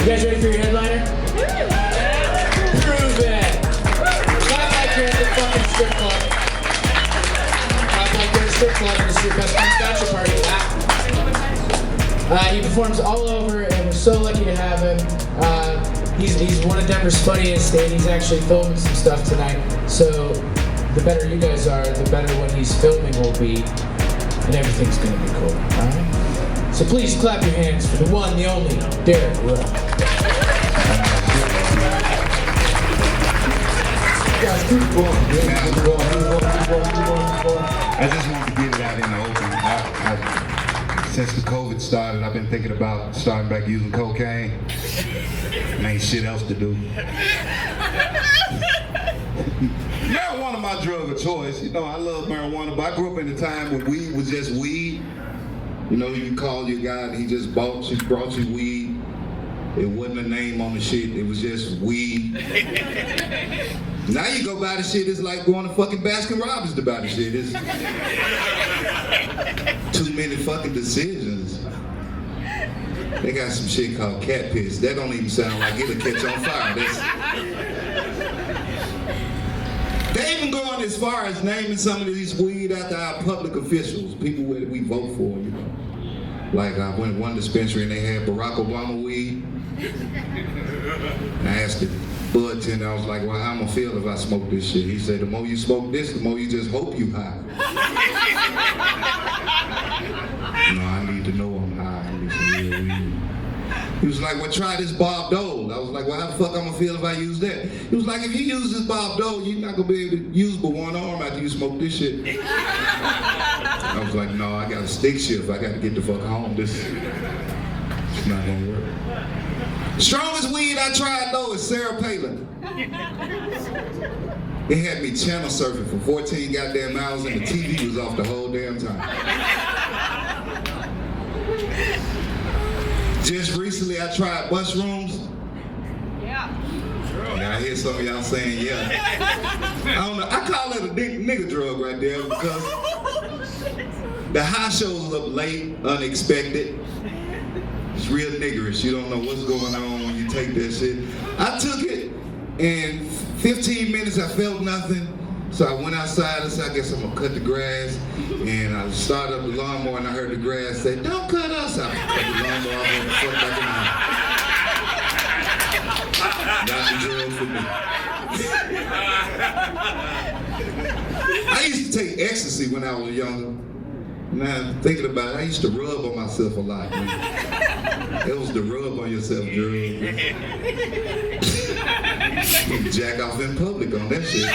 guys ready for your headliner? Prove it! Clap like you're at the fucking strip club. Clap like you're at a strip club and it's your best friend's bachelor party. He performs all over and we're so lucky to have him. He's one of Denver's funniest and he's actually filming some stuff tonight. So the better you guys are, the better what he's filming will be. And everything's gonna be cool, alright? So please clap your hands for the one, the only, Derrick Rush. Guys, keep going. I just want to get it out in the open. Since the COVID started, I've been thinking about starting back using cocaine. And ain't shit else to do. Marijuana my drug of choice. You know, I love marijuana, but I grew up in a time when weed was just weed. You know, you call your guy and he just brought you weed. It wasn't a name on the shit, it was just weed. Now you go buy the shit, it's like going to fucking Baskin Robbins to buy the shit. It's too many fucking decisions. They got some shit called cat piss. That don't even sound like it'll catch on fire. They even going as far as naming some of these weed after our public officials, people that we vote for, you know. Like I went to one dispensary and they had Barack Obama weed. And I asked the bud tender, I was like, well, how am I feel if I smoke this shit? He said, the more you smoke this, the more you just hope you high. No, I need to know I'm high. I need some real weed. He was like, well, try this Bob Dole. I was like, well, how the fuck I'm gonna feel if I use that? He was like, if you use this Bob Dole, you're not gonna be able to use but one arm after you smoke this shit. I was like, no, I got a stick shift. I got to get the fuck home. It's not gonna work. Strongest weed I tried though is Sarah Palin. It had me channel surfing for 14 goddamn hours and the TV was off the whole damn time. Just recently I tried mushrooms. Yeah. Now I hear some of y'all saying yeah. I don't know, I call it a nigga drug right there because the high shows up late, unexpected. It's real niggerish. You don't know what's going on when you take that shit. I took it, and 15 minutes I felt nothing. So I went outside and said, I guess I'm gonna cut the grass. And I started up the lawnmower and I heard the grass say, don't cut us. I cut the lawnmower off and fuck back in line. Not the drug for me. I used to take ecstasy when I was younger. Now, thinking about it, I used to rub on myself a lot. Man. It was the rub on yourself drug. You jack off in public on that shit.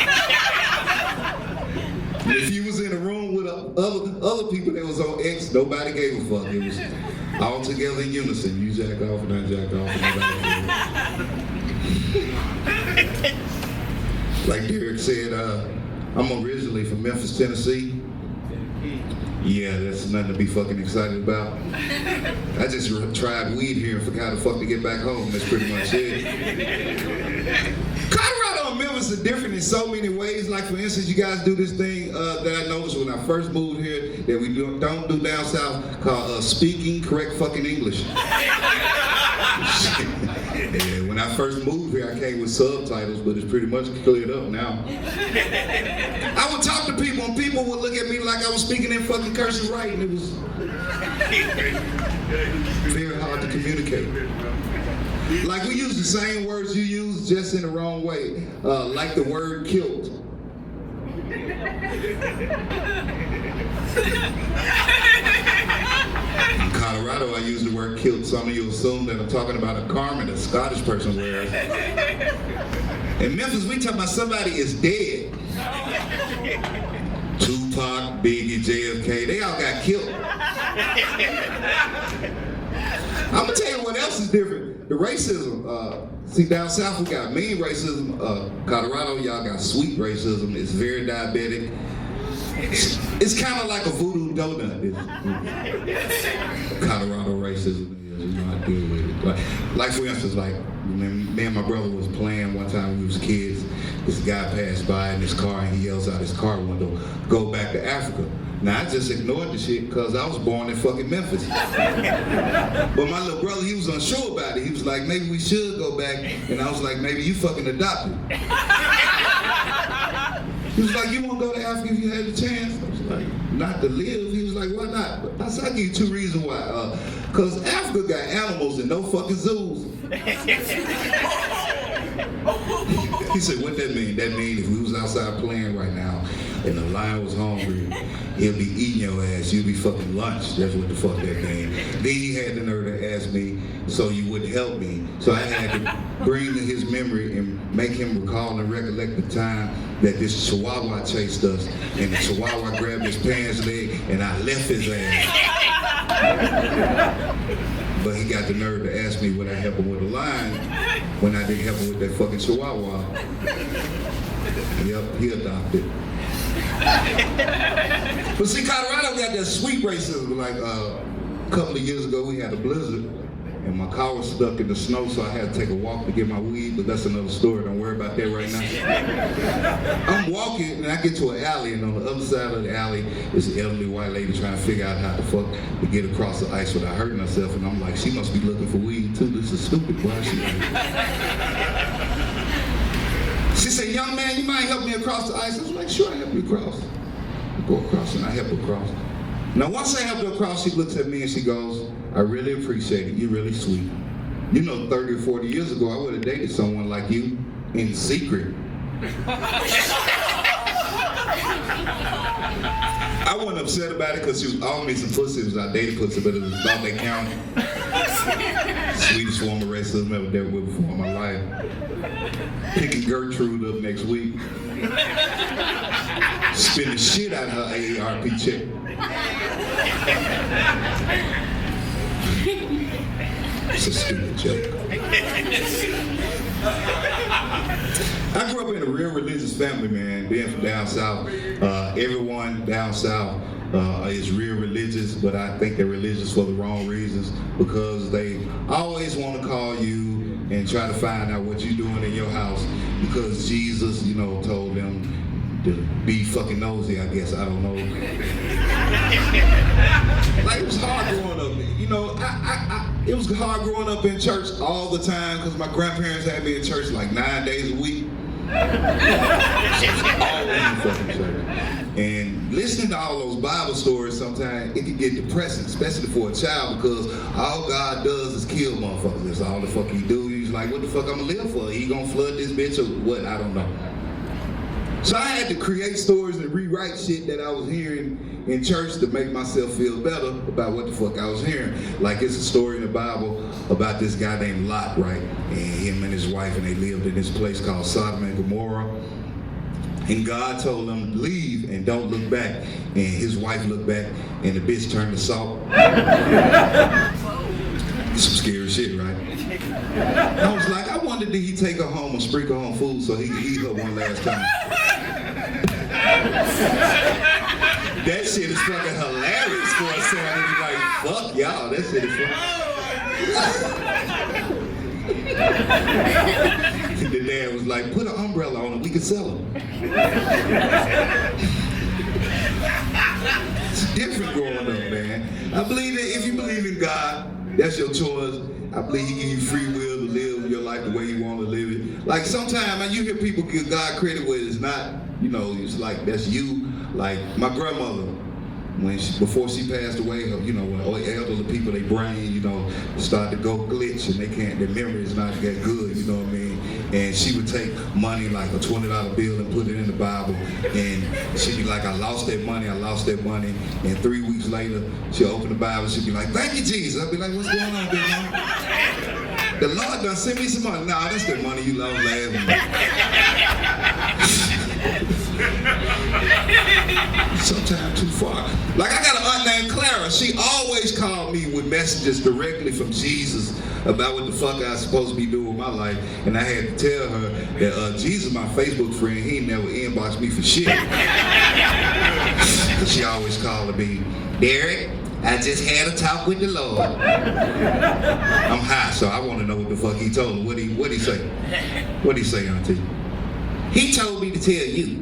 If you was in a room with other people that was on X, nobody gave a fuck. It was all together in unison. You jack off and I jack off and nobody. Like Derrick said, I'm originally from Memphis, Tennessee. Yeah, that's nothing to be fucking excited about. I just tried weed here and forgot the fuck to get back home. That's pretty much it. Colorado and Memphis are different in so many ways. Like for instance, you guys do this thing that I noticed when I first moved here that we don't do down south called speaking correct fucking English. Yeah, when I first moved here, I came with subtitles, but it's pretty much cleared up now. I would talk to people, and people would look at me like I was speaking in fucking cursive right, and it was very hard to communicate. Like we use the same words you use, just in the wrong way. Like the word kilt. In Colorado, I use the word kilt. Some of you assume that I'm talking about a garment a Scottish person wears. In Memphis, we talk about somebody is dead. Tupac, Biggie, JFK, they all got killed. I'm gonna tell you what else is different. The racism. See, down south we got mean racism. Colorado, y'all got sweet racism. It's very diabetic. It's kind of like a voodoo donut. Colorado racism is, you know, I deal with it. Like for instance, like Me and my brother was playing one time when we was kids. This guy passed by in his car and he yells out his car window, "Go back to Africa." Now I just ignored the shit because I was born in fucking Memphis. But my little brother, he was unsure about it. He was like, maybe we should go back. And I was like, maybe you fucking adopted. He was like, you want to go to Africa if you had the chance? I was like, not to live. He was like, why not? I said, I'll give you 2 reasons why. Because Africa got animals and no fucking zoos. He said, what that mean? That mean if we was outside playing right now and the lion was hungry, he'll be eating your ass. You'll be fucking lunch. That's what the fuck that mean. Then he had the nerve to ask me, so you wouldn't help me. So I had to bring to his memory and make him recall and recollect the time that this chihuahua chased us and the chihuahua grabbed his pants leg and I left his ass. But he got the nerve to ask me would I help him with a lion when I didn't help him with that fucking chihuahua. Yep, he adopted. But see, Colorado got that sweet racism. Like a couple of years ago, we had a blizzard, and my car was stuck in the snow, so I had to take a walk to get my weed. But that's another story. Don't worry about that right now. I'm walking, and I get to an alley, and on the other side of the alley is an elderly white lady trying to figure out how the fuck to get across the ice without hurting herself. And I'm like, she must be looking for weed too. This is stupid. Why is she like? She said, young man, you might help me across the ice. I was like, sure, I'll help you across. I go across and I help her across. Now, once I helped her across, she looks at me and she goes, I really appreciate it. You're really sweet. You know, 30 or 40 years ago, I would have dated someone like you in secret. I wasn't upset about it because she was all me some pussy. It was I dated pussy, but it was about that count. Sweetest form of racism I've ever dealt with before in my life. Picking Gertrude up next week. Spend the shit out of her AARP check. It's a stupid joke. I grew up in a real religious family, man. Being from down south, everyone down south is real religious, but I think they're religious for the wrong reasons because they always want to call you and try to find out what you're doing in your house because Jesus, you know, told them to be fucking nosy, I guess. I don't know. Like, it was hard growing up. You know, it was hard growing up in church all the time because my grandparents had me in church like 9 days a week. Always in fucking church. And listening to all those Bible stories sometimes, it can get depressing, especially for a child, because all God does is kill motherfuckers. That's all the fuck he do. He's like, what the fuck I'm gonna live for? He gonna flood this bitch or what? I don't know. So I had to create stories and rewrite shit that I was hearing in church to make myself feel better about what the fuck I was hearing. Like, it's a story in the Bible about this guy named Lot, right? And him and his wife, and they lived in this place called Sodom and Gomorrah. And God told him, leave and don't look back. And his wife looked back and the bitch turned to salt. Some scary shit, right? I was like, I wonder did he take her home and sprinkle her on food so he could eat her one last time? That shit is fucking hilarious for a son. He's like, fuck y'all, that shit is funny. The dad was like, put an umbrella on it, we can sell them. It's different growing up, man. I believe that if you believe in God, that's your choice. I believe he gives you free will to live your life the way you want to live it. Like, sometimes you hear people give God credit where it's not, you know, it's like that's you. Like my grandmother, before she passed away, you know, when elderly people, their brain, you know, start to go glitch and their memory is not that good, you know what I mean? And she would take money, like a $20 bill, and put it in the Bible, and she'd be like, I lost that money. And 3 weeks later, she'll open the Bible, she'd be like, thank you, Jesus. I'd be like, what's going on, big mama? The Lord done sent me some money. Nah, that's the money you lost last week. Sometimes too far. Like, I got an aunt named Clara. She always called me with messages directly from Jesus about what the fuck I was supposed to be doing with my life. And I had to tell her that Jesus, my Facebook friend, he never inboxed me for shit. She always called me, Derrick, I just had a talk with the Lord. I'm high, so I want to know what the fuck he told me. What'd he say? What'd he say, Auntie? He told me to tell you.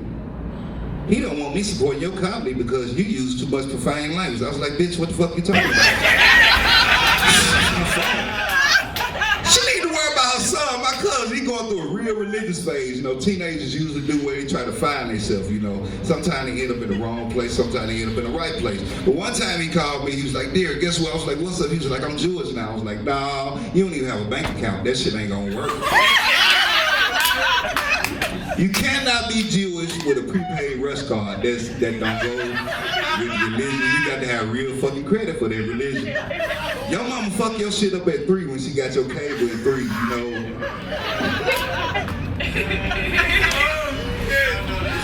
He don't want me supporting your comedy because you use too much profane language. I was like, bitch, what the fuck you talking about? She need to worry about her son. My cousin, he going through a real religious phase. You know, teenagers usually do where they try to find themselves, you know. Sometimes they end up in the wrong place, sometimes they end up in the right place. But one time he called me, he was like, Derrick, guess what? I was like, what's up? He was like, I'm Jewish now. I was like, nah, you don't even have a bank account. That shit ain't gonna work. You cannot be Jewish with a prepaid rush card. That don't go with religion. You got to have real fucking credit for that religion. Your mama fuck your shit up at 3 when she got your cable at 3, you know.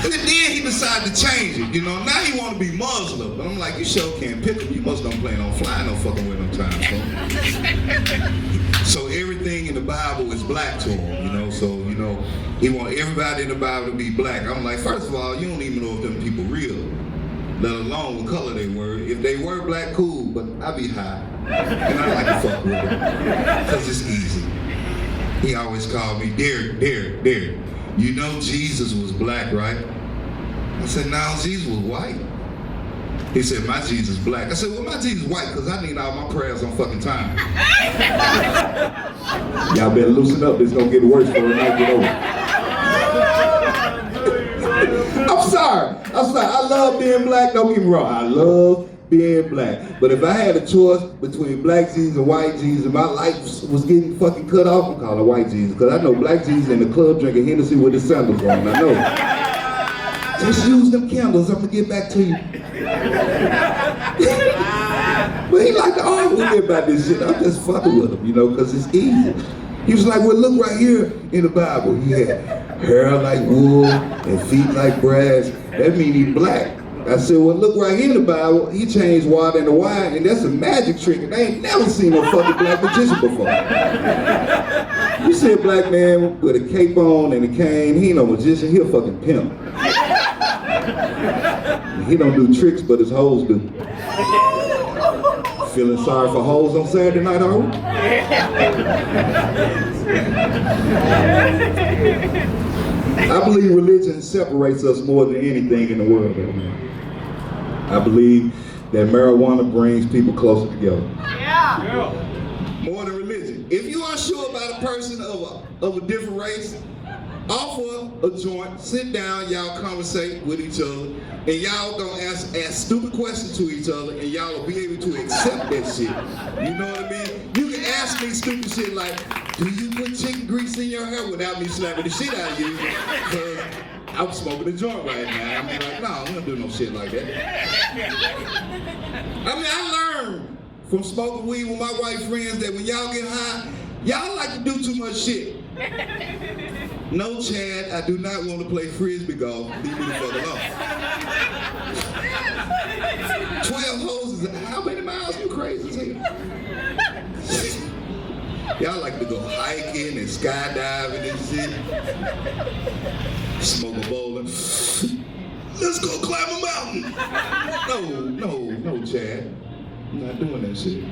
And then he decided to change it, you know. Now he want to be Muslim. But I'm like, you sure can't pick him. You must don't plan on flying no fucking with no time, so everything in the Bible is black to him, you know. So, you know, he want everybody in the Bible to be black. I'm like, first of all, you don't even know if them people real, let alone what color they were. If they were black, cool, but I be high. And I like to fuck with them, because it's easy. He always called me, Derrick. You know Jesus was black, right? I said, no, Jesus was white. He said, my Jesus black. I said, well, my Jesus white, because I need all my prayers on fucking time. Y'all better loosen up. It's going to get worse before the night get over. I'm sorry. I love being black. Don't get me wrong. I love being black. But if I had a choice between black Jesus and white Jesus, and my life was getting fucking cut off, I'm calling white Jesus. Because I know black Jesus in the club drinking Hennessy with his sandals on. I know. Just use them candles. I'm going to get back to you. But he like to argue with me about this shit. I'm just fucking with him, you know, because it's easy. He was like, well, look right here in the Bible. He had hair like wool and feet like brass. That means he's black. I said, well, look right here in the Bible. He changed water into wine, and that's a magic trick. And I ain't never seen no fucking black magician before. You see a black man with a cape on and a cane, he ain't no magician, he a fucking pimp. He don't do tricks, but his hoes do. Feeling sorry for hoes on Saturday night, are we? I believe religion separates us more than anything in the world, man. I believe that marijuana brings people closer together. Yeah. More than religion. If you are sure about a person of a different race, offer a joint, sit down, y'all conversate with each other, and y'all gonna ask stupid questions to each other, and y'all will be able to accept that shit. You know what I mean? You can ask me stupid shit like, do you put chicken grease in your hair, without me slapping the shit out of you? Because I'm smoking a joint right now. I'm like, no, we don't do no shit like that. I mean, I learned from smoking weed with my white friends that when y'all get high, y'all like to do too much shit. No, Chad, I do not want to play frisbee golf. Leave me the fuck alone. 12 hoes is how many miles? You crazy as hell. Y'all like to go hiking and skydiving and shit. Smoke a bowl and let's go climb a mountain. No, Chad. I'm not doing that shit.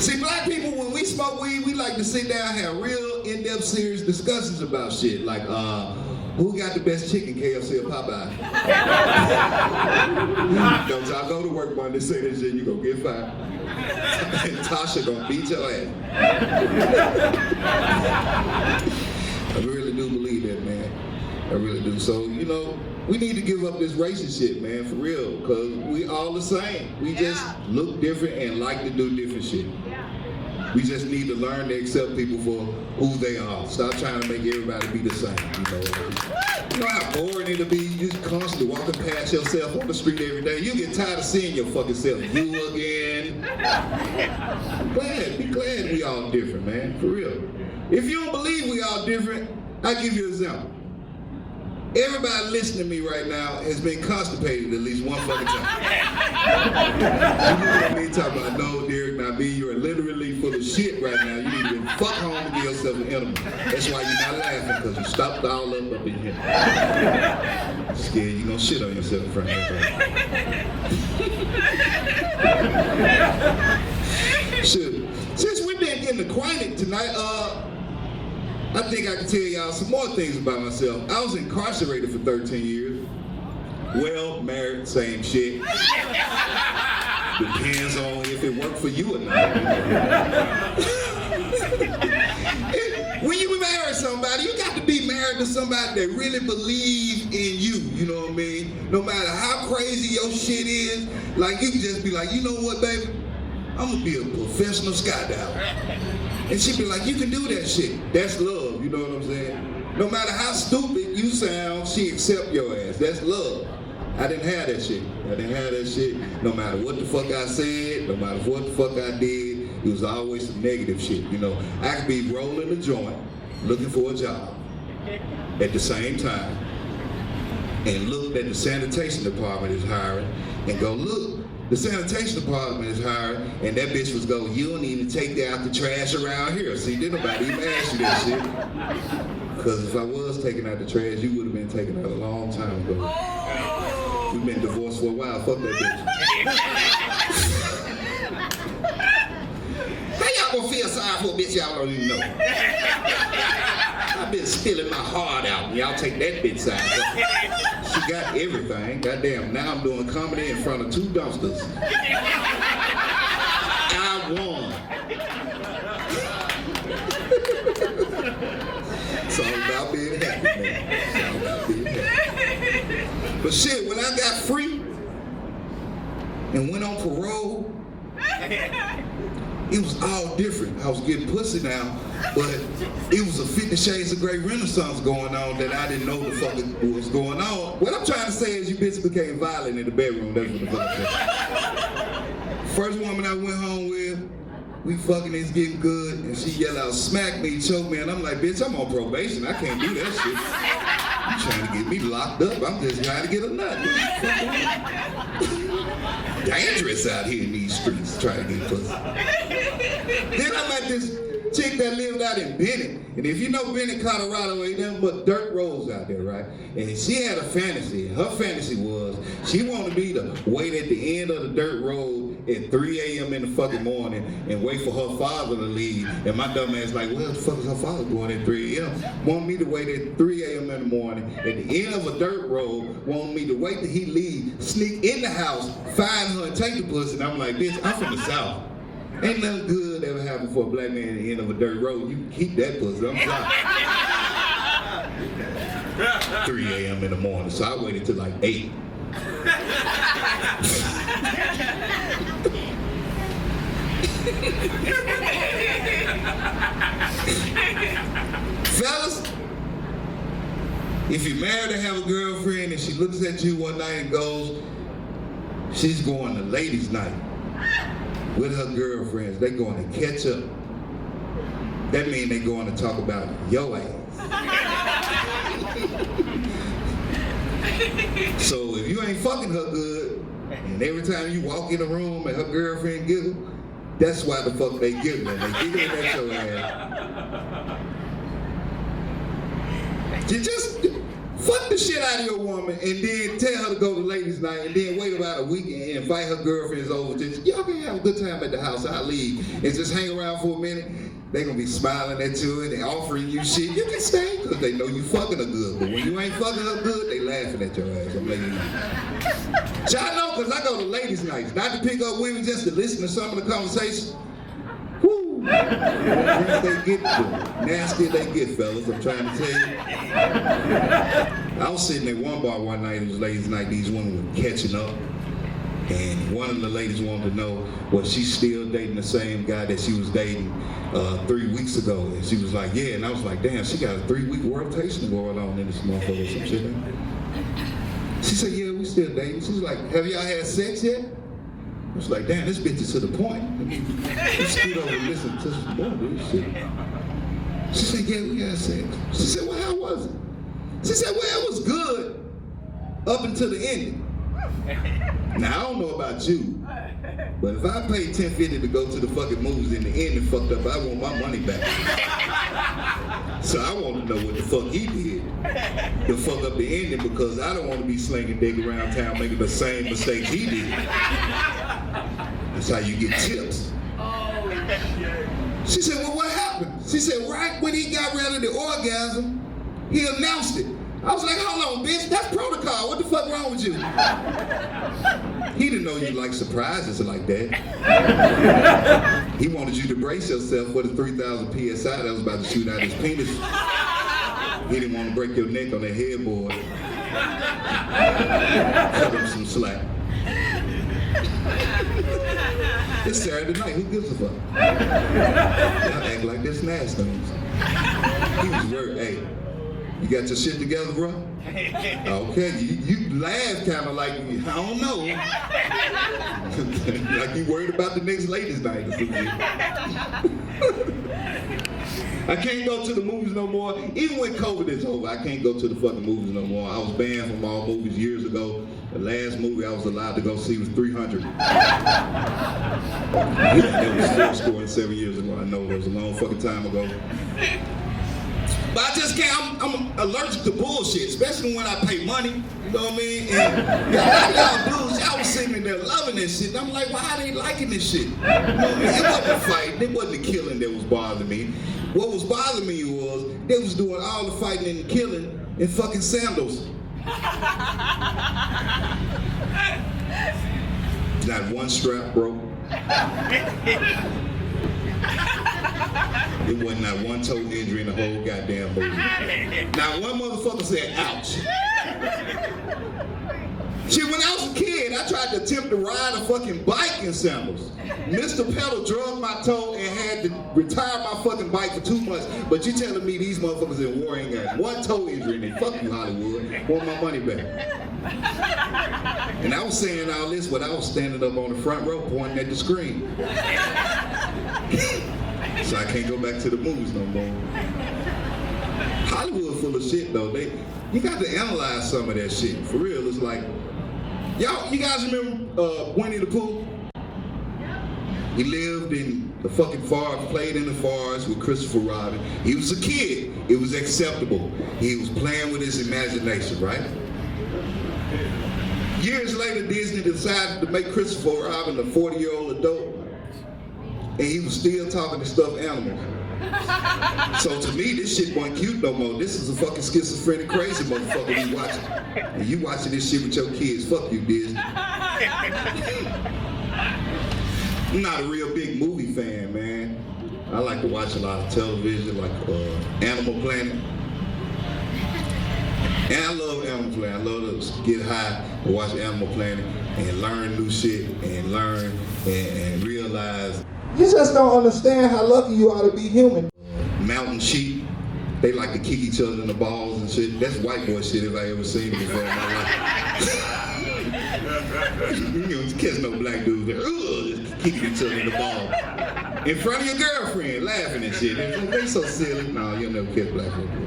See, black people, when we smoke weed, we like to sit down and have real in-depth, serious discussions about shit. Like, who got the best chicken, KFC or Popeye? Don't y'all go to work Monday, say that shit, you gonna get fired. And Tasha gonna beat your ass. I really do believe that, man. I really do. So, you know, we need to give up this racist shit, man, for real, because we all the same. We just look different and like to do different shit. We just need to learn to accept people for who they are. Stop trying to make everybody be the same, you know. You know how boring it'll be? You just constantly walking past yourself on the street every day. You get tired of seeing your fucking self. You again. Be glad we all different, man, for real. If you don't believe we all different, I'll give you an example. Everybody listening to me right now has been constipated at least one fucking time. You know what I mean? Talking about, no, Derrick, not me. You're literally full of shit right now. You need to fuck home and give yourself an enema. That's why you're not laughing, because you stopped all up in here. I'm scared you're gonna shit on yourself in front of everybody. Shit. Since we've been getting acquainted tonight, I think I can tell y'all some more things about myself. I was incarcerated for 13 years. Well, married, same shit. Depends on if it worked for you or not. When you marry somebody, you got to be married to somebody that really believes in you, you know what I mean? No matter how crazy your shit is, like you can just be like, you know what, baby? I'm gonna be a professional skydiver. And she'd be like, you can do that shit. That's love, you know what I'm saying? No matter how stupid you sound, she accept your ass. That's love. I didn't have that shit. No matter what the fuck I said, no matter what the fuck I did, it was always some negative shit, you know. I could be rolling a joint, looking for a job at the same time, and look that the sanitation department is hiring, and go, look, the sanitation department is hiring, and that bitch was going, you don't even take out the trash around here. See, didn't nobody even ask you that shit. Because if I was taking out the trash, you would have been taken out a long time ago. We've been divorced for a while, fuck that bitch. How y'all gonna feel sorry for a bitch y'all don't even know? I've been spilling my heart out, and y'all take that bitch side. She got everything. Goddamn, now I'm doing comedy in front of 2 dumpsters. I won. It's all about being happy, man. It's all about being happy. But shit, when I got free and went on parole, it was all different. I was getting pussy now, but it was a 50 Shades of Grey renaissance going on that I didn't know the fuck was going on. What I'm trying to say is you bitches became violent in the bedroom. That's what the fuck I'm saying. First woman I went home with, we fucking is getting good, and she yelled out, smack me, choke me, and I'm like, bitch, I'm on probation. I can't do that shit. You trying to get me locked up. I'm just trying to get a nut. Dangerous out here in these streets trying to get pussy. Then I met this chick that lived out in Bennett. And if you know Bennett, Colorado, ain't nothing but dirt roads out there, right? And she had a fantasy. Her fantasy was she wanted me to wait at the end of the dirt road at 3 a.m. in the fucking morning and wait for her father to leave. And my dumb ass like, where the fuck is her father going at 3 a.m.? Want me to wait at 3 a.m. in the morning at the end of a dirt road, want me to wait till he leave, sneak in the house, find her and take the pussy. And I'm like, bitch, I'm from the South. Ain't nothing good ever happened for a black man at the end of a dirt road. You can keep that pussy. I'm sorry. 3 a.m. in the morning, so I waited till like 8. Fellas, if you're married and have a girlfriend and she looks at you one night and goes, she's going to ladies' night with her girlfriends, they going to catch up. That means they going to talk about your ass. So if you ain't fucking her good, and every time you walk in the room and her girlfriend giggle, that's why the fuck they giggling. They giggling at your ass. You just fuck the shit out of your woman and then tell her to go to ladies' night and then wait about a week and invite her girlfriends over. Just, y'all can have a good time at the house. I'll leave. And just hang around for a minute. They gonna be smiling at you and they offering you shit. You can stay because they know you fucking her good. But when you ain't fucking her good, they laughing at your ass. I'm letting you know. Y'all know because I go to ladies' nights. Not to pick up women, just to listen to some of the conversations. Woo! They get nasty they get, fellas. I'm trying to tell you. I was sitting at one bar one night, it was ladies' night, these women were catching up. And one of the ladies wanted to know, was she still dating the same guy that she was dating 3 weeks ago? And she was like, yeah. And I was like, damn, she got a 3-week rotation going on in this motherfucker or some shit. She said, yeah, we still dating. She was like, have y'all had sex yet? I was like, damn, this bitch is to the point. She stood over and listened to some more of this shit. She said, yeah, we had sex. She said, well, how was it? She said, well, it was good up until the ending. Now, I don't know about you, but if I paid $10.50 to go to the fucking movies and the ending fucked up, I want my money back. So I want to know what the fuck he did to fuck up the ending, because I don't want to be slinging dick around town making the same mistakes he did. That's how you get tips. She said, well, what happened? She said, right when he got rid of the orgasm, he announced it. I was like, hold on, bitch, that's protocol. What the fuck wrong with you? He didn't know you like surprises like that. He wanted you to brace yourself for the 3,000 PSI that was about to shoot out his penis. He didn't want to break your neck on that headboard. Cut him some slack. It's Saturday night, who gives a fuck? Y'all act like this nasty. He was worried, hey, you got your shit together, bro? Okay, you laugh kind of like, I don't know. Like you worried about the next ladies' night or something. I can't go to the movies no more. Even when COVID is over, I can't go to the fucking movies no more. I was banned from all movies years ago. The last movie I was allowed to go see was 300. That was still scoring 7 years ago. I know, it was a long fucking time ago. But I just can't, I'm allergic to bullshit, especially when I pay money, you know what I mean? And y'all dudes, y'all was sitting there loving this shit. And I'm like, why are they liking this shit? You know what I mean? It wasn't the fighting, it wasn't the killing that was bothering me. What was bothering me was, they was doing all the fighting and the killing in fucking sandals. Not one strap broke. It wasn't not one toe injury in the whole goddamn movie. Not one motherfucker said, ouch. Shit, when I was a kid, I tried to attempt to ride a fucking bike in sandals. Mr. Pedal drugged my toe and had to retire my fucking bike for 2 months. But you telling me these motherfuckers in war ain't got one toe injury and they fuck you, Hollywood. Want my money back. And I was saying all this, but I was standing up on the front row pointing at the screen. So I can't go back to the movies no more. Hollywood full of shit though. You got to analyze some of that shit. For real, it's like, you guys remember Winnie the Pooh? He lived in the fucking forest, played in the forest with Christopher Robin. He was a kid. It was acceptable. He was playing with his imagination, right? Years later, Disney decided to make Christopher Robin a 40-year-old adult. And he was still talking to stuffed animals. So to me, this shit wasn't cute no more. This is a fucking schizophrenic, crazy motherfucker you watching. And you watching this shit with your kids. Fuck you, Disney. I'm not a real big movie fan, man. I like to watch a lot of television, like Animal Planet. And I love Animal Planet. I love to get high and watch Animal Planet and learn new shit and learn and realize. You just don't understand how lucky you are to be human. Mountain sheep, they like to kick each other in the balls and shit. That's white boy shit if I ever seen it before in my life. You know, catch no black dudes there, just kicking each other in the ball. In front of your girlfriend, laughing and shit. They so silly. No, you'll never catch black people.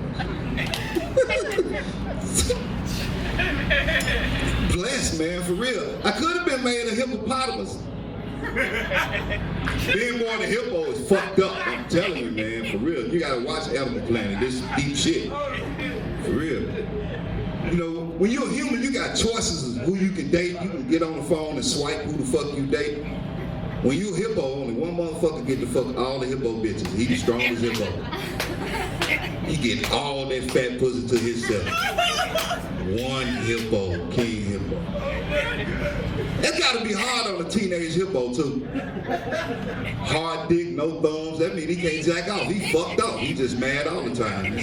Blessed, man, for real. I could have been made a hippopotamus. Being born a hippo is fucked up. I'm telling you, man, for real. You gotta watch Animal Planet. This is deep shit. For real. You know, when you're a human, you got choices of who you can date. You can get on the phone and swipe who the fuck you date. When you're a hippo, only one motherfucker get to fuck all the hippo bitches. He the strongest hippo. He get all that fat pussy to himself. One hippo, king hippo. That's gotta be hard on a teenage hippo too. Hard dick, no thumbs. That means he can't jack off. He fucked up. He just mad all the time.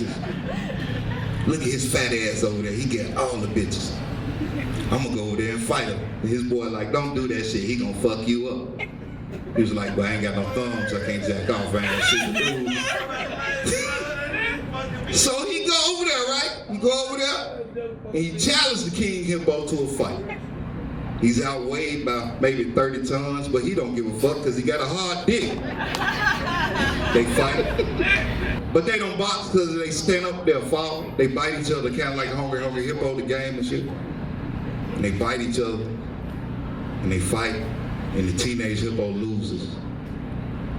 Look at his fat ass over there. He got all the bitches. I'm gonna go over there and fight him. And his boy like, don't do that shit. He gonna fuck you up. He was like, but I ain't got no thumbs, so I can't jack off. I ain't gonna shoot the dude. So he go over there, right? He go over there and he challenged the king hippo to a fight. He's outweighed by maybe 30 tons, but he don't give a fuck because he got a hard dick. They fight. But they don't box because they stand up, they'll fall. They bite each other, kind of like Hungry Hippo, the game and shit. And they bite each other, and they fight, and the teenage hippo loses.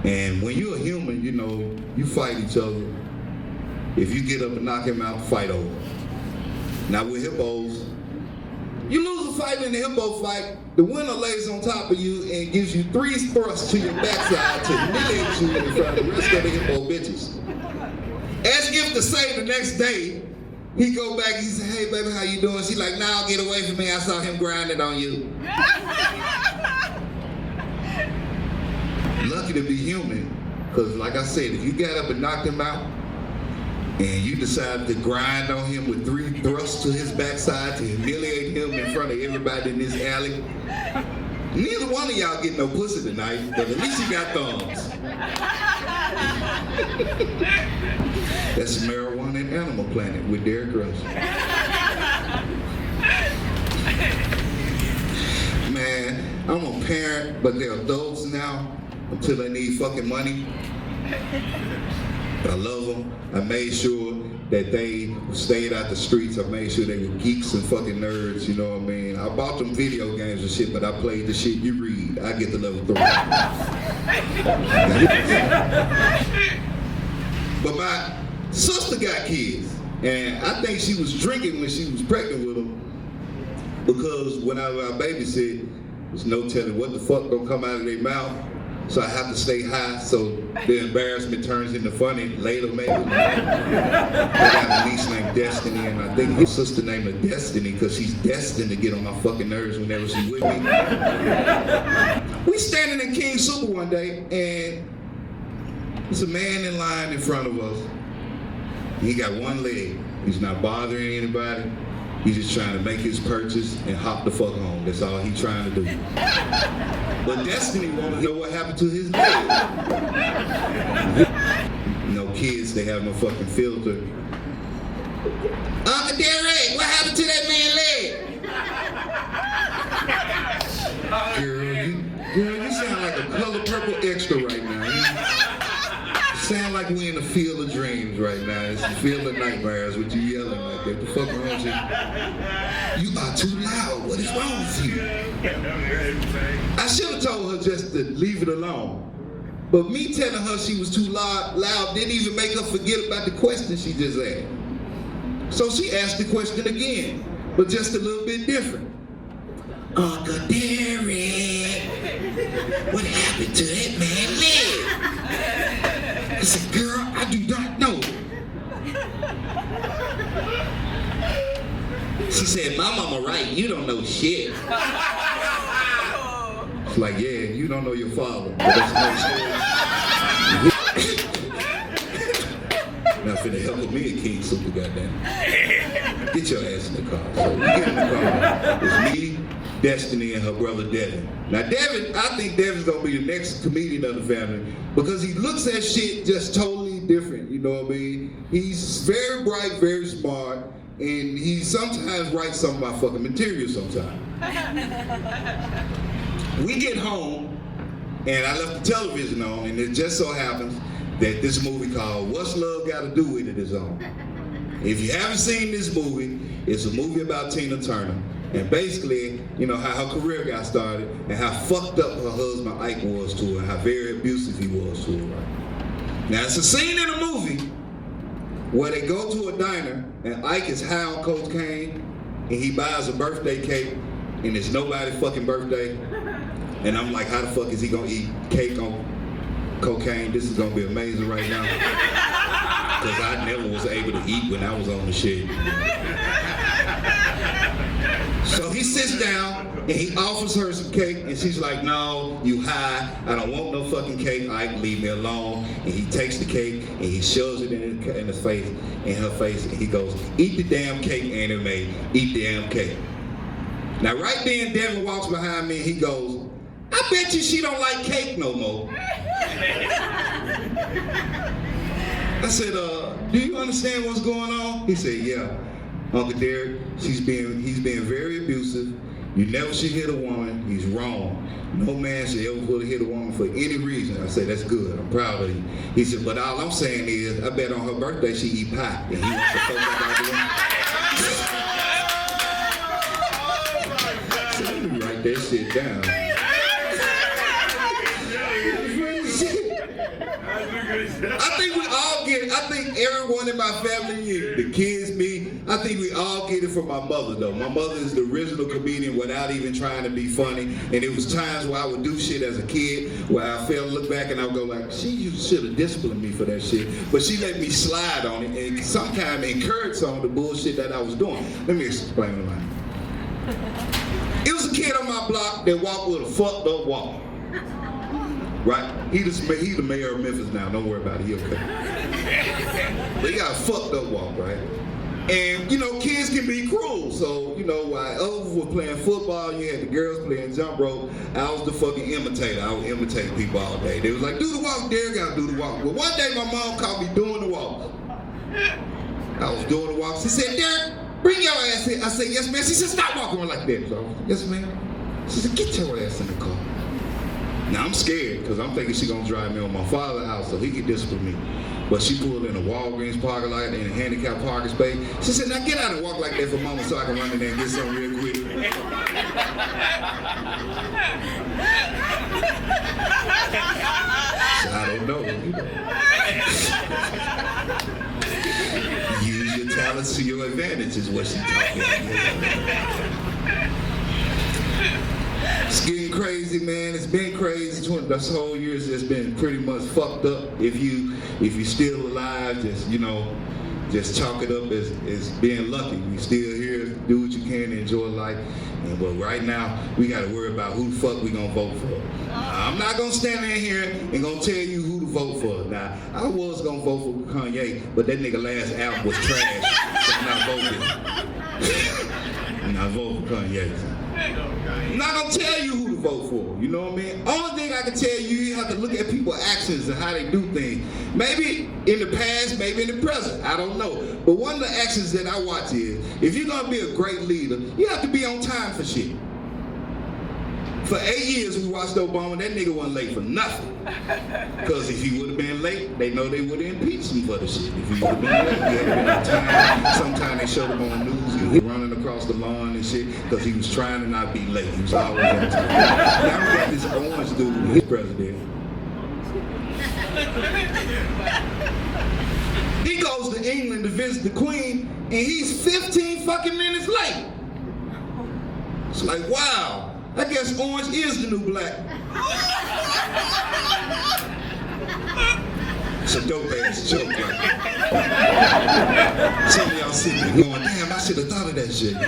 And when you're a human, you know, you fight each other. If you get up and knock him out, fight over. Now with hippos, you lose a fight in the hippo fight, the winner lays on top of you and gives you 3 thrusts to your backside to humiliate you in front of the rest of the hippo bitches. As if to say the next day, he go back, he say, hey baby, how you doing? She like, nah, get away from me, I saw him grinding on you. Lucky to be human, because like I said, if you got up and knocked him out, and you decided to grind on him with 3 thrusts to his backside to humiliate him in front of everybody in this alley, neither one of y'all get no pussy tonight, but at least you got thumbs. That's Marijuana and Animal Planet with Derrick Rush. Man, I'm a parent, but they're adults now until they need fucking money. I love them. I made sure that they stayed out the streets. I made sure they were geeks and fucking nerds, you know what I mean? I bought them video games and shit, but I played the shit you read. I get to level 3. But my sister got kids, and I think she was drinking when she was pregnant with them, because when I babysit, there's no telling what the fuck gonna come out of their mouth. So I have to stay high so the embarrassment turns into funny later maybe. I got a niece named Destiny, and I think her sister named her Destiny because she's destined to get on my fucking nerves whenever she's with me. We standing in King Super one day, and there's a man in line in front of us. He got one leg. He's not bothering anybody. He's just trying to make his purchase and hop the fuck home. That's all he's trying to do. But Destiny wanted to know what happened to his leg. You know, kids, they have no fucking filter. Uncle Derrick, what happened to that man's leg? Girl, you sound like a Color Purple extra right now. You sound like we in a field of dreams right now. It's the field of nightmares with you yelling like that. The fuck wrong with you? You are too loud. What is wrong with you? I should have told her just to leave it alone. But me telling her she was too loud didn't even make her forget about the question she just asked. So she asked the question again, but just a little bit different. Uncle Derrick, what happened to that man's leg? I said, girl, I do not know. She said, my mama right, you don't know shit. It's like, yeah, you don't know your father. But that's no story. Now for the hell of me and King Super, goddamn. Get your ass in the car. So we get in the car. It's me, Destiny, and her brother Devin. Now Devin, I think Devin's gonna be the next comedian of the family because he looks at shit just totally different, you know what I mean? He's very bright, very smart, and he sometimes writes some of my fucking material sometimes. We get home, and I left the television on, and it just so happens that this movie called What's Love Got to Do With It is on. If you haven't seen this movie, it's a movie about Tina Turner. And basically, you know, how her career got started and how fucked up her husband Ike was to her, and how very abusive he was to her. Now, it's a scene in the movie where they go to a diner and Ike is high on cocaine and he buys a birthday cake and it's nobody's fucking birthday. And I'm like, how the fuck is he gonna eat cake on cocaine? This is gonna be amazing right now. Because I never was able to eat when I was on the shit. So he sits down and he offers her some cake and she's like, no, you high, I don't want no fucking cake, Ike, leave me alone. And he takes the cake and he shoves it in her face, and he goes, eat the damn cake, Annie Mae, eat the damn cake. Now right then, Devin walks behind me and he goes, I bet you she don't like cake no more. I said, do you understand what's going on? He said, yeah. Uncle Derrick, he's being very abusive. You never should hit a woman. He's wrong. No man should ever hit a woman for any reason. I said, that's good. I'm proud of you. He said, but all I'm saying is, I bet on her birthday she eat pie. And he wants to fuck about the so let me write that shit down. I think everyone in my family, the kids, me, I think we all get it from my mother though. My mother is the original comedian without even trying to be funny. And it was times where I would do shit as a kid where I look back and I would go like, she should have disciplined me for that shit. But she let me slide on it and sometimes encouraged some of the bullshit that I was doing. Let me explain it. It was a kid on my block that walked with a fucked up walk. Right? He's the mayor of Memphis now. Don't worry about it. He okay. But he got a fucked up walk, right? And, you know, kids can be cruel. So, you know, while others were playing football, you had the girls playing jump rope. I was the fucking imitator. I would imitate people all day. They was like, do the walk, Derrick, gotta do the walk. But one day my mom caught me doing the walk. I was doing the walk. She said, Derrick, bring your ass in. I said, yes, ma'am. She said, stop walking like that. So, yes, ma'am. She said, get your ass in the car. Now I'm scared because I'm thinking she's gonna drive me on my father's house so he can discipline me. But she pulled in a Walgreens parking lot in a handicapped parking space. She said, now get out and walk like that for mama so I can run in there and get something real quick. So I don't know. Use your talents to your advantage is what she's talking about. It's getting crazy, man. It's been crazy. This whole year has just been pretty much fucked up. If you're still alive, just chalk it up as being lucky. You still here, do what you can to enjoy life. But right now, we got to worry about who the fuck we gonna vote for. I'm not gonna stand in here and gonna tell you who to vote for. Now, I was gonna vote for Kanye, but that nigga last album was trash, so I'm not voting. I'm not voting for Kanye. I'm not gonna tell you who to vote for, you know what I mean? Only thing I can tell you, you have to look at people's actions and how they do things. Maybe in the past, maybe in the present, I don't know. But one of the actions that I watch is, if you're gonna be a great leader, you have to be on time for shit. For 8 years we watched Obama, that nigga wasn't late for nothing. Because if he would have been late, they know they would have impeached him for the shit. If he would have been late, he had been on time. Sometimes they showed him on the news, he was running across the lawn and shit, because he was trying to not be late. He was always on time. Now we got this orange dude, his president. He goes to England to visit the Queen, and he's 15 fucking minutes late. It's like, wow. I guess orange is the new black. It's a dope ass joke, right? Some of y'all sitting there going, damn, I should have thought of that shit.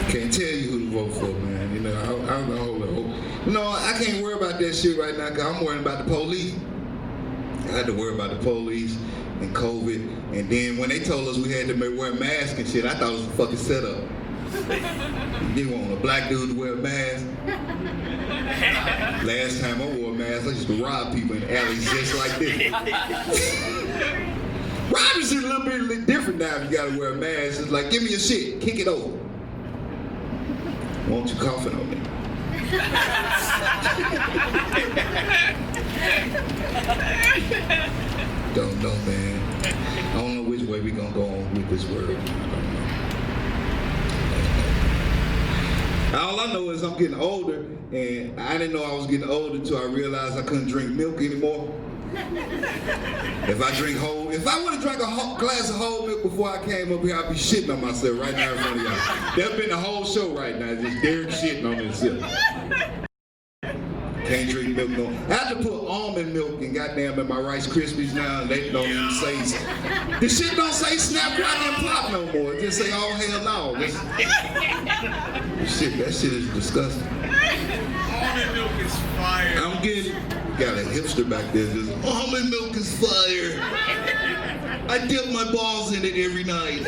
Can't tell you who to vote for, man. You know, I can't worry about that shit right now because I'm worrying about the police. I had to worry about the police and COVID. And then when they told us we had to wear masks and shit, I thought it was a fucking setup. You want a black dude to wear a mask? Last time I wore a mask, I used to rob people in alleys just like this. Robbers is a little bit different now if you gotta wear a mask. It's like, give me your shit, kick it over. Won't you coughing on me? Don't know, man. I don't know which way we gonna go on with this world. I don't know. All I know is I'm getting older, and I didn't know I was getting older until I realized I couldn't drink milk anymore. If I would have drank a glass of whole milk before I came up here, I'd be shitting on myself right now in front of y'all. That's been the whole show right now, just Derrick shitting on himself. Can't drink milk no. I have to put almond milk in goddamn in my Rice Krispies now, and they don't even say. The shit don't say snap, crack, and pop no more. It just say all hell no. That shit is disgusting. Almond milk is fire. I'm getting got a hipster back there. Just almond milk is fire. I dip my balls in it every night.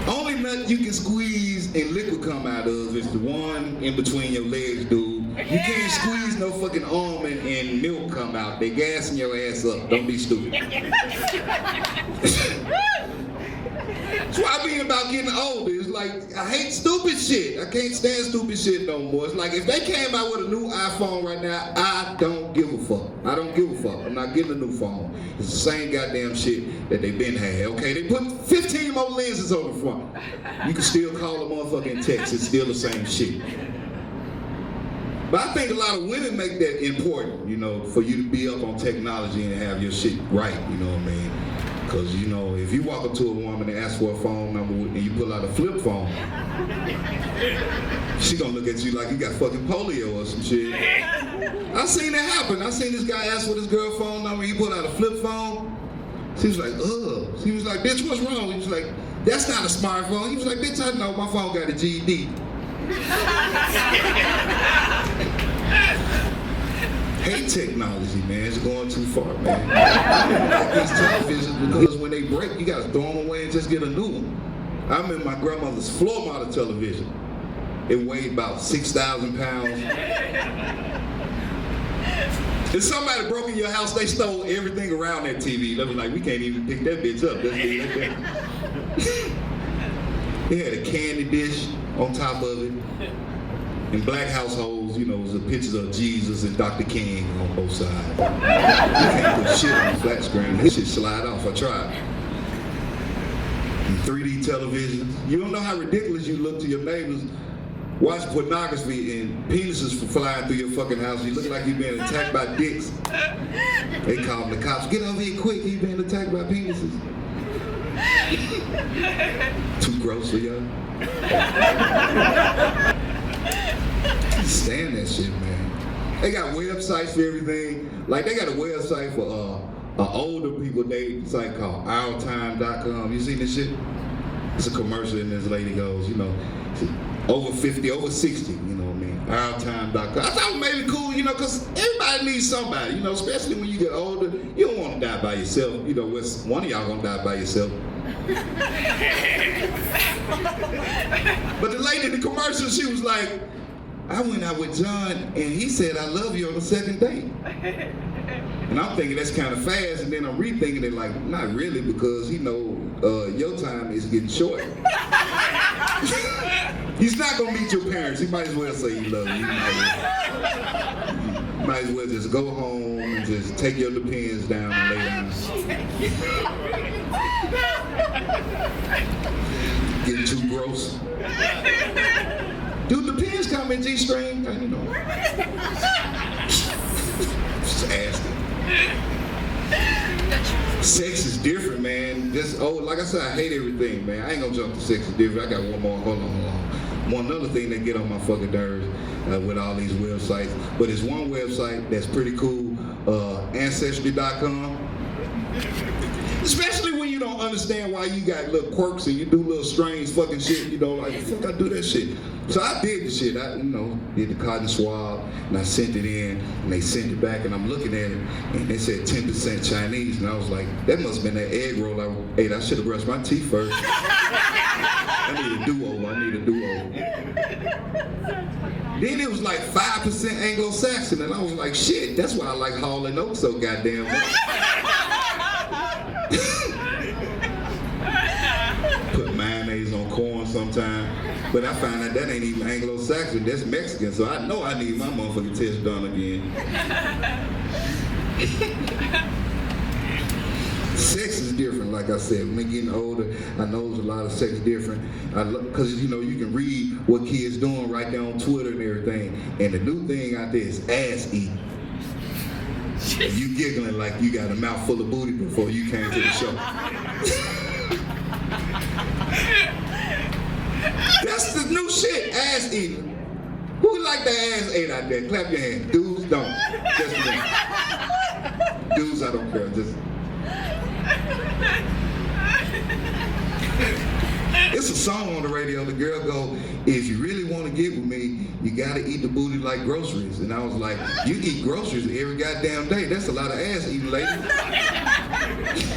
Only nut you can squeeze and liquid come out of is the one in between your legs, dude. You can't squeeze no fucking almond and milk come out. They gassing your ass up. Don't be stupid. That's why I mean about getting older. It's like, I hate stupid shit. I can't stand stupid shit no more. It's like, if they came out with a new iPhone right now, I don't give a fuck. I don't give a fuck. I'm not getting a new phone. It's the same goddamn shit that they been had. Okay, they put 15 more lenses on the front. You can still call a motherfucking text. It's still the same shit. But I think a lot of women make that important, you know, for you to be up on technology and have your shit right, you know what I mean? Because, you know, if you walk up to a woman and ask for a phone number and you pull out a flip phone, she gonna look at you like you got fucking polio or some shit. I seen that happen. I seen this guy ask for this girl phone number, he pulled out a flip phone. She was like, ugh. She was like, bitch, what's wrong? He was like, that's not a smartphone. He was like, bitch, I know, my phone got a GED. Hate technology, man. It's going too far, man. Like these televisions, because when they break, you gotta throw them away and just get a new one. I remember my grandmother's floor model television. It weighed about 6,000 pounds. If somebody broke in your house, they stole everything around that TV. They was like, we can't even pick that bitch up. They had a candy dish on top of it. In black households, you know, it was a picture of Jesus and Dr. King on both sides. You can't put shit on the flat screen. This shit slide off. I tried. And 3D television. You don't know how ridiculous you look to your neighbors. Watch pornography and penises flying through your fucking house. You look like you're being attacked by dicks. They call the cops. Get over here quick. You're being attacked by penises. Too gross for y'all. Can't stand that shit, man. They got websites for everything. Like, they got a website for older people dating site called OurTime.com. You seen this shit? It's a commercial and this lady goes, you know, over 50, over 60, you know what I mean? OurTime.com. I thought it was maybe cool, you know, because everybody needs somebody, you know, especially when you get older. You don't want to die by yourself. You know, one of y'all gonna die by yourself. But the lady in the commercial, she was like, I went out with John and he said, I love you on the second date. And I'm thinking that's kind of fast, and then I'm rethinking it like, not really, because, you know, your time is getting short. He's not gonna meet your parents. He might as well say he loves you. You might as well just go home and just take your depends down and lay down. Getting too gross. Do depends come in G-string? You know. Just asking. Sex is different, man. Like I said, I hate everything, man. I ain't gonna jump to sex is different. I got one more. Hold on. One other thing that get on my fucking nerves with all these websites. But it's one website that's pretty cool, Ancestry.com. Especially when you don't understand why you got little quirks and you do little strange fucking shit, you know, like, fuck, I do that shit. So I did the shit. I, you know, did the cotton swab and I sent it in and they sent it back and I'm looking at it and they said 10% Chinese and I was like, that must have been that egg roll I ate. I should have brushed my teeth first. I need a do-over. Then it was like 5% Anglo-Saxon and I was like, shit, that's why I like Hall & Oates so goddamn much. Put mayonnaise on corn sometime, but I find out that ain't even Anglo-Saxon, that's Mexican, so I know I need my motherfucking test done again. Sex is different, like I said. When getting older, I know there's a lot of sex different. Because, you know, you can read what kids doing right there on Twitter and everything. And the new thing out there is ass eating. You giggling like you got a mouthful of booty before you came to the show. That's the new shit, ass eating. Who like the ass ate out there? Clap your hands. Dudes don't. Just me. Dudes, I don't care. Just. It's a song on the radio. The girl go, if you really want to get with me, you gotta eat the booty like groceries. And I was like, you eat groceries every goddamn day. That's a lot of ass eating, lady.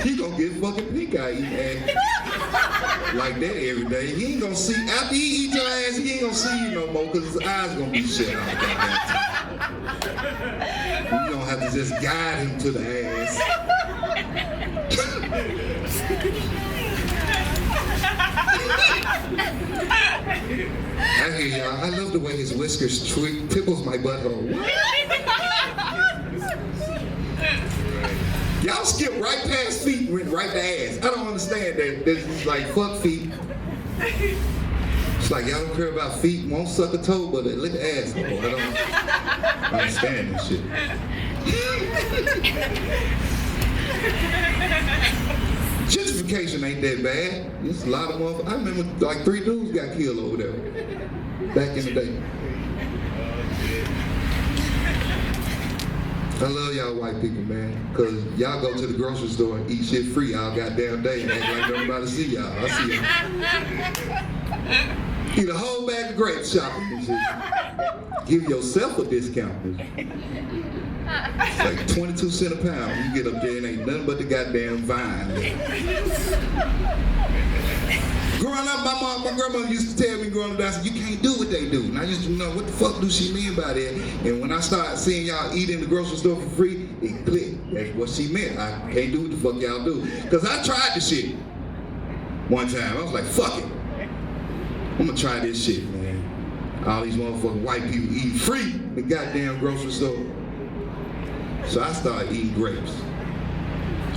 You gonna get fucking pink eye eating ass like that every day. He ain't gonna see, after he eat your ass, he ain't gonna see you no more because his eyes gonna be shut out. You don't have to just guide him to the ass. I hear y'all. I love the way his whiskers tickles my butthole. What? Y'all skip right past feet and went right to ass. I don't understand that. This is like fuck feet. It's like y'all don't care about feet, won't suck a toe, but lick the ass. Oh, I don't understand this shit. Gentrification ain't that bad. There's a lot of motherfuckers. I remember like 3 dudes got killed over there back in the day. I love y'all white people, man, because y'all go to the grocery store and eat shit free all goddamn day and act like nobody see y'all. I see y'all. Eat a whole bag of grapes shopping and shit. Give yourself a discount. It's like 22 cents a pound. You get up there and ain't nothing but the goddamn vine. Growing up, my grandma used to tell me growing up, I said, you can't do what they do. And I used to know, what the fuck do she mean by that? And when I started seeing y'all eat in the grocery store for free, it clicked. That's what she meant. I can't do what the fuck y'all do. Because I tried the shit one time. I was like, fuck it. I'm gonna try this shit, man. All these motherfucking white people eat free in the goddamn grocery store. So I started eating grapes.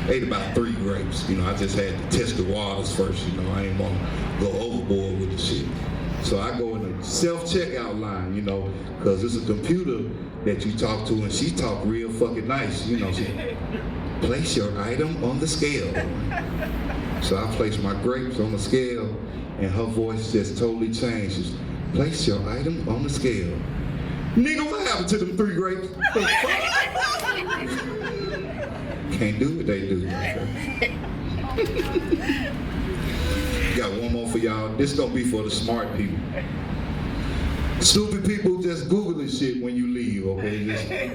Ate about 3 grapes. You know, I just had to test the waters first. You know, I ain't want to go overboard with the shit. So I go in the self-checkout line, you know, because it's a computer that you talk to, and she talk real fucking nice. You know, she place your item on the scale. So I placed my grapes on the scale, and her voice just totally changes. Place your item on the scale. Nigga, what happened to them 3 grapes? Can't do what they do. Got one more for y'all. This gonna be for the smart people. Stupid people just Googling shit when you leave, okay?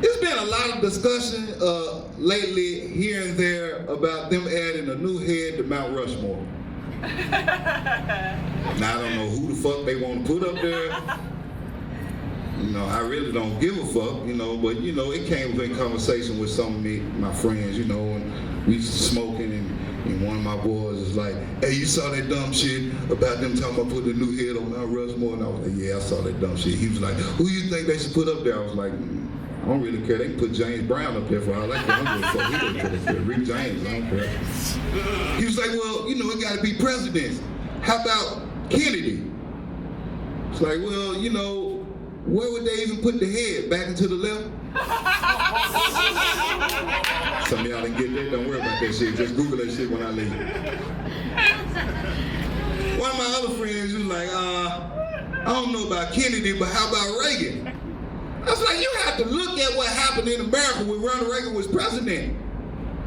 It's been a lot of discussion lately here and there about them adding a new head to Mount Rushmore. Now I don't know who the fuck they want to put up there. You know, I really don't give a fuck, you know, but you know, it came in conversation with some of my friends, you know, and we smoking and one of my boys is like, hey, you saw that dumb shit about them talking about putting a new head on Mount Rushmore? And I was like, yeah, I saw that dumb shit. He was like, who you think they should put up there? I was like, I don't really care. They can put James Brown up there for all I care. I don't give a fuck. He didn't put up there. Rick James, I don't care. He was like, well, you know, it gotta be presidents. How about Kennedy? It's like, well, you know, where would they even put the head? Back into the left? Some of y'all didn't get that. Don't worry about that shit. Just Google that shit when I leave. One of my other friends was like, I don't know about Kennedy, but how about Reagan? I was like, you have to look at what happened in America when Ronald Reagan was president.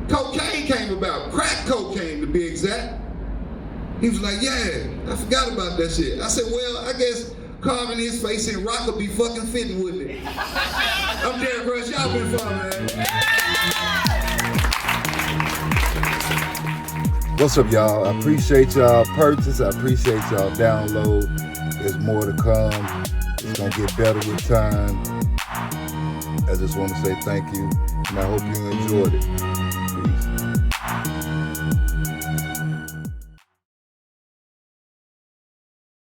Cocaine came about, crack cocaine to be exact. He was like, yeah, I forgot about that shit. I said, well, I guess carving his face in rock would be fucking fitting, wouldn't it? I'm Derrick Rush, y'all been fun, man. What's up, y'all? I appreciate y'all purchase. I appreciate y'all download. There's more to come. It's gonna get better with time. I just want to say thank you, and I hope you enjoyed it.